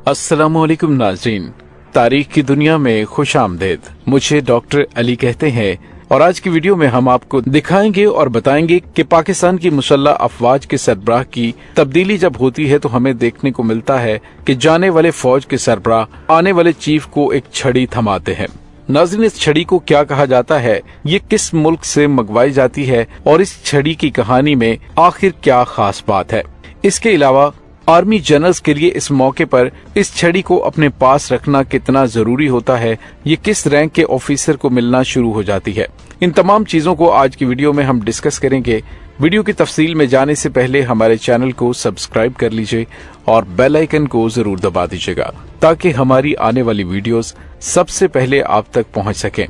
अस्सलाम वालेकुम नाज़रीन, तारीख की दुनिया में खुश आमदेद। मुझे डॉक्टर अली कहते हैं और आज की वीडियो में हम आपको दिखाएंगे और बताएंगे कि पाकिस्तान की मुसल्लह अफवाज के सरबराह की तब्दीली जब होती है तो हमें देखने को मिलता है कि जाने वाले फौज के सरबराह आने वाले चीफ को एक छड़ी थमाते हैं। नाज़रीन, इस छड़ी को क्या कहा जाता है, ये किस मुल्क से मंगवाई जाती है और इस छड़ी की कहानी में आखिर क्या खास बात है। इसके अलावा आर्मी जनरल्स के लिए इस मौके पर इस छड़ी को अपने पास रखना कितना जरूरी होता है, ये किस रैंक के ऑफिसर को मिलना शुरू हो जाती है। इन तमाम चीजों को आज की वीडियो में हम डिस्कस करेंगे। वीडियो की तफसील में जाने से पहले हमारे चैनल को सब्सक्राइब कर लीजिए और बेल आइकन को जरूर दबा दीजिएगा ताकि हमारी आने वाली वीडियोस सबसे पहले आप तक पहुंच सकें।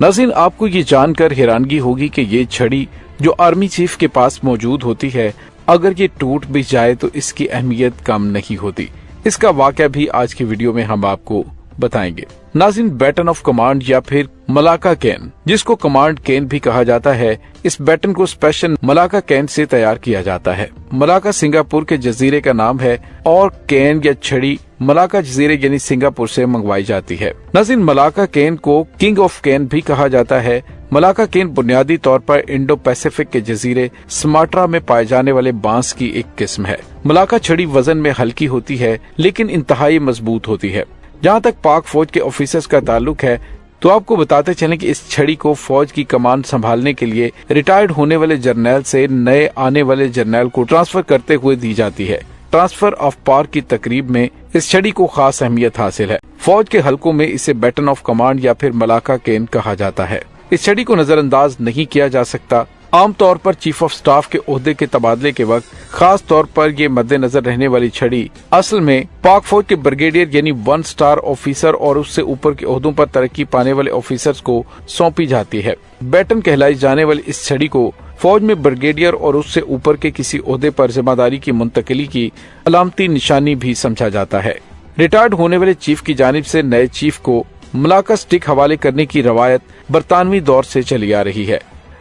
नाज़रीन, आपको ये जानकर हैरानगी होगी कि ये छड़ी जो आर्मी चीफ के पास मौजूद होती है, अगर ये टूट भी जाए तो इसकी अहमियत कम नहीं होती। इसका वाकया भी आज की वीडियो में हम आपको बताएंगे। नाज़रीन, बैटन ऑफ कमांड या फिर मलाका कैन, जिसको कमांड कैन भी कहा जाता है, इस बैटन को स्पेशल मलाका कैन से तैयार किया जाता है। मलाका सिंगापुर के जजीरे का नाम है और कैन या छड़ी मलाका जजीरे यानी सिंगापुर से मंगवाई जाती है। नाज़रीन, मलाका कैन को किंग ऑफ कैन भी कहा जाता है। मलाका कैन बुनियादी तौर पर इंडो पैसिफिक के जजीरे सुमात्रा में पाए जाने वाले बांस की एक किस्म है। मलाका छड़ी वजन में हल्की होती है लेकिन इंतहाई मजबूत होती है। जहाँ तक पाक फौज के ऑफिसर्स का ताल्लुक है तो आपको बताते चलें कि इस छड़ी को फौज की कमान संभालने के लिए रिटायर्ड होने वाले जर्नैल से नए आने वाले जर्नैल को ट्रांसफर करते हुए दी जाती है। ट्रांसफर ऑफ पावर की तकरीब में इस छड़ी को खास अहमियत हासिल है। फौज के हलकों में इसे बैटन ऑफ कमांड या फिर मलाका कैन कहा जाता है। इस छड़ी को नजरअंदाज नहीं किया जा सकता। आमतौर पर चीफ ऑफ स्टाफ के ओहदे के तबादले के वक्त खास तौर पर ये मद्देनजर रहने वाली छड़ी असल में पाक फौज के ब्रिगेडियर यानी 1 स्टार ऑफिसर और उससे ऊपर के ओहदों पर तरक्की पाने वाले ऑफिसर्स को सौंपी जाती है। बैटन कहलाई जाने वाली इस छड़ी को फौज में ब्रिगेडियर और उससे ऊपर के किसी ओहदे पर जिम्मेदारी की मुंतकिली की अलामती निशानी भी समझा जाता है। रिटायर्ड होने वाले चीफ की जानिब से नए चीफ को मलाका स्टिक हवाले करने की रवायत बरतानवी दौर से चली आ रही है।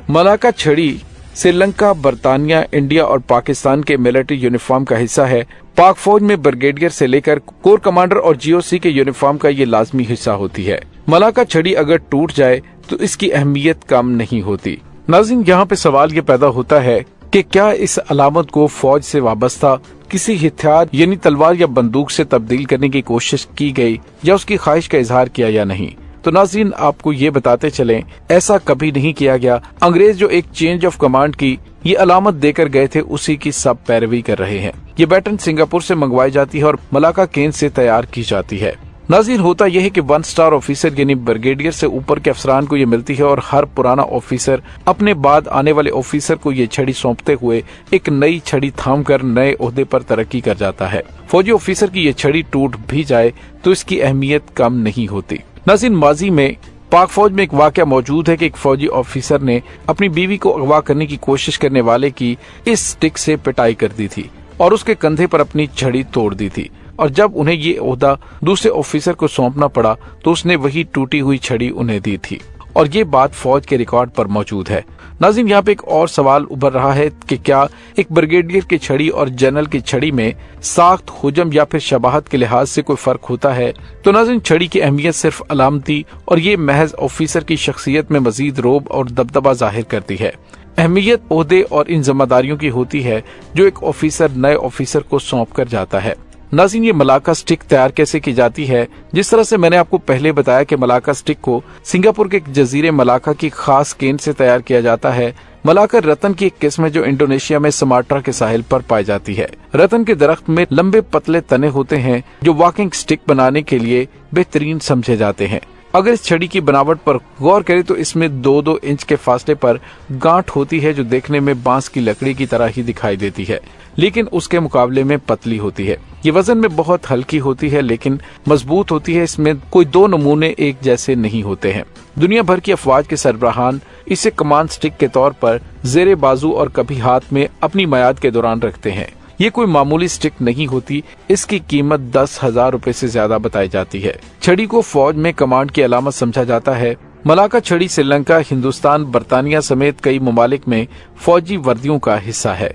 मलाका छड़ी श्रीलंका, बरतानिया, इंडिया और पाकिस्तान के मिलिट्री यूनिफॉर्म का हिस्सा है। पाक फौज में ब्रिगेडियर से लेकर कोर कमांडर और जीओसी के यूनिफॉर्म का ये लाजमी हिस्सा होती है। मलाका छड़ी अगर टूट जाए तो इसकी अहमियत कम नहीं होती। नाज़रीन, यहाँ पे सवाल ये पैदा होता है कि क्या इस अलामत को फौज से वाबस्ता किसी हथियार यानी तलवार या बंदूक से तब्दील करने की कोशिश की गई या उसकी ख्वाहिश का इजहार किया या नहीं। तो नाज़रीन, आपको ये बताते चलें, ऐसा कभी नहीं किया गया। अंग्रेज जो एक चेंज ऑफ कमांड की ये अलामत देकर गए थे उसी की सब पैरवी कर रहे हैं। ये बैटन सिंगापुर से मंगवाई जाती है और मलाका कैन से तैयार की जाती है। नाज़रीन, होता यह है कि 1 स्टार ऑफिसर यानी ब्रिगेडियर से ऊपर के अफसरान को ये मिलती है और हर पुराना ऑफिसर अपने बाद आने वाले ऑफिसर को ये छड़ी सौंपते हुए एक नई छड़ी थाम कर नए ओहदे पर तरक्की कर जाता है। फौजी ऑफिसर की ये छड़ी टूट भी जाए तो इसकी अहमियत कम नहीं होती। नाज़रीन, माजी में पाक फौज में एक वाकया मौजूद है कि एक फौजी ऑफिसर ने अपनी बीवी को अगवा करने की कोशिश करने वाले की इस स्टिक से पिटाई कर दी थी और उसके कंधे पर अपनी छड़ी तोड़ दी थी। और जब उन्हें ये ओहदा दूसरे ऑफिसर को सौंपना पड़ा तो उसने वही टूटी हुई छड़ी उन्हें दी थी और ये बात फौज के रिकॉर्ड पर मौजूद है। नाज़रीन, यहाँ पे एक और सवाल उभर रहा है कि क्या एक ब्रिगेडियर की छड़ी और जनरल की छड़ी में साख्त, हुजम या फिर शबाहत के लिहाज से कोई फर्क होता है। तो नाज़रीन, छड़ी की अहमियत सिर्फ अलामती और ये महज ऑफिसर की शख्सियत में मजीद रोब और दबदबा जाहिर करती है। अहमियत ओहदे और इन जिम्मेदारियों की होती है जो एक ऑफिसर नए ऑफिसर को सौंप कर जाता है। नाज़रीन, ये मलाका स्टिक तैयार कैसे की जाती है? जिस तरह से मैंने आपको पहले बताया कि मलाका स्टिक को सिंगापुर के जजीरे मलाका की खास केन से तैयार किया जाता है। मलाका रतन की एक किस्म है जो इंडोनेशिया में सुमात्रा के साहिल पर पाई जाती है। रतन के दरख्त में लंबे पतले तने होते हैं जो वॉकिंग स्टिक बनाने के लिए बेहतरीन समझे जाते हैं। अगर इस छड़ी की बनावट पर गौर करें तो इसमें 2-2 इंच के फासले पर गांठ होती है जो देखने में बांस की लकड़ी की तरह ही दिखाई देती है, लेकिन उसके मुकाबले में पतली होती है। ये वजन में बहुत हल्की होती है लेकिन मजबूत होती है। इसमें कोई 2 नमूने एक जैसे नहीं होते हैं। दुनिया भर की अफवाज के सरबराहान इसे कमांड स्टिक के तौर पर जेरे बाजू और कभी हाथ में अपनी मयाद के दौरान रखते हैं। ये कोई मामूली स्टिक नहीं होती। इसकी कीमत 10,000 रुपए से ज्यादा बताई जाती है। छड़ी को फौज में कमांड की अलामत समझा जाता है। मलाका छड़ी श्रीलंका, हिंदुस्तान, बरतानिया समेत कई ममालिक में फौजी वर्दियों का हिस्सा है।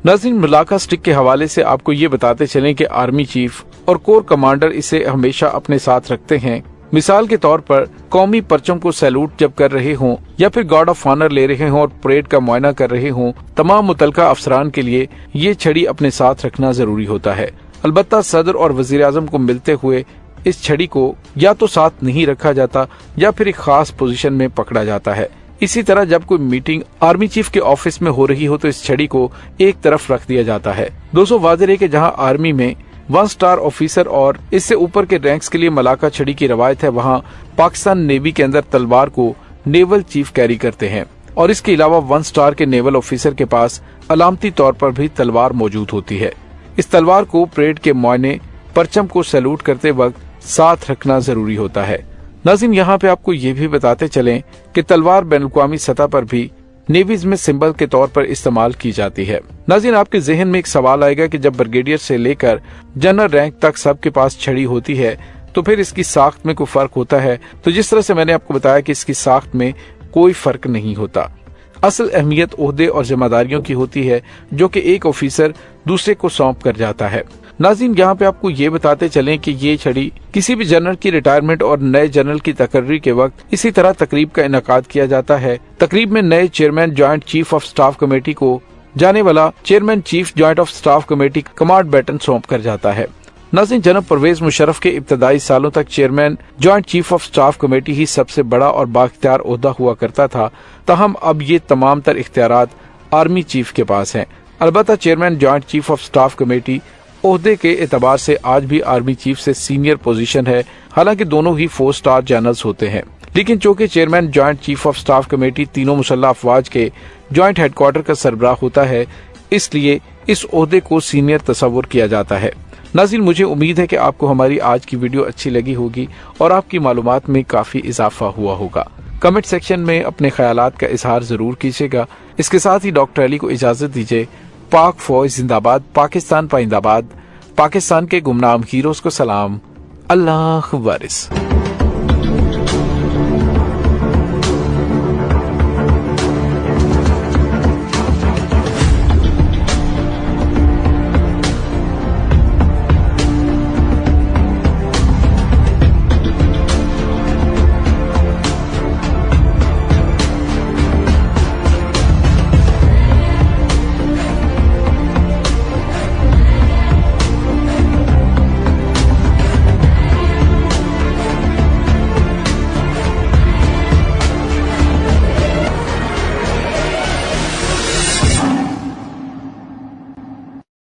नाज़रीन, मुलाका स्टिक के हवाले से आपको ये बताते चलें कि आर्मी चीफ और कोर कमांडर इसे हमेशा अपने साथ रखते हैं। मिसाल के तौर पर कौमी परचम को सैल्यूट जब कर रहे हों या फिर गार्ड ऑफ ऑनर ले रहे हों और परेड का मुआयना कर रहे हों, तमाम मुतलका अफसरान के लिए ये छड़ी अपने साथ रखना जरूरी होता है। अलबत्ता सदर और वजीर आजम को मिलते हुए इस छड़ी को या तो साथ नहीं रखा जाता या फिर एक खास पोजीशन में पकड़ा जाता है। इसी तरह जब कोई मीटिंग आर्मी चीफ के ऑफिस में हो रही हो तो इस छड़ी को एक तरफ रख दिया जाता है। दोस्तों, वाज़ेह है कि जहां आर्मी में 1 स्टार ऑफिसर और इससे ऊपर के रैंक्स के लिए मलाका छड़ी की रवायत है, वहां पाकिस्तान नेवी के अंदर तलवार को नेवल चीफ कैरी करते हैं और इसके अलावा 1 स्टार के नेवल ऑफिसर के पास अलामती तौर पर भी तलवार मौजूद होती है। इस तलवार को परेड के मुआयने, परचम को सैल्यूट करते वक्त साथ रखना जरूरी होता है। नाज़रीन, यहाँ पे आपको ये भी बताते चलें कि तलवार बैनुल-अक़वामी सतह पर भी नेवीज में सिंबल के तौर पर इस्तेमाल की जाती है। नाज़रीन, आपके जहन में एक सवाल आएगा कि जब ब्रिगेडियर से लेकर जनरल रैंक तक सबके पास छड़ी होती है तो फिर इसकी साख्त में कोई फर्क होता है? तो जिस तरह से मैंने आपको बताया कि इसकी साख्त में कोई फर्क नहीं होता। असल अहमियत ओहदे और जिम्मेदारियों की होती है जो कि एक ऑफिसर दूसरे को सौंप कर जाता है। नाज़रीन, यहाँ पे आपको ये बताते चलें कि ये छड़ी किसी भी जनरल की रिटायरमेंट और नए जनरल की तकर्री के वक्त इसी तरह तकरीब का इनेकाद किया जाता है। तकरीब में नए chairman joint chief of staff committee को जाने वाला chairman chief joint of staff committee command baton सौंप कर जाता है। नाज़रीन, जनाब परवेज मुशर्रफ के इब्तदाई सालों तक chairman joint chief of staff committee ही सबसे बड़ा और बाख्तियार ओहदा हुआ करता था, ताहम अब ये तमाम तर इख्तियारात आर्मी चीफ के पास हैं। अलबत्ता chairman joint chief of staff committee ओहदे के एतबार से आज भी आर्मी चीफ से सीनियर पोजीशन है, हालांकि दोनों ही 4 स्टार जनरल्स होते हैं। लेकिन चूंकि chairman joint chief of staff committee तीनों मुसल्लह अफवाज के जॉइंट हेडक्वार्टर का सरबराह होता है, इसलिए इस ओहदे को सीनियर तस्वुर किया जाता है। नाज़रीन, मुझे उम्मीद है कि आपको हमारी आज की वीडियो अच्छी लगी होगी और आपकी मालूमात में काफी इजाफा हुआ होगा। कमेंट सेक्शन में अपने ख्यालात का इजहार जरूर कीजिएगा। इसके साथ ही डॉक्टर अली को इजाजत दीजिए। पाक फौज जिंदाबाद, पाकिस्तान पाइंदाबाद, पाकिस्तान के गुमनाम हीरोज को सलाम, अल्लाह वारिस।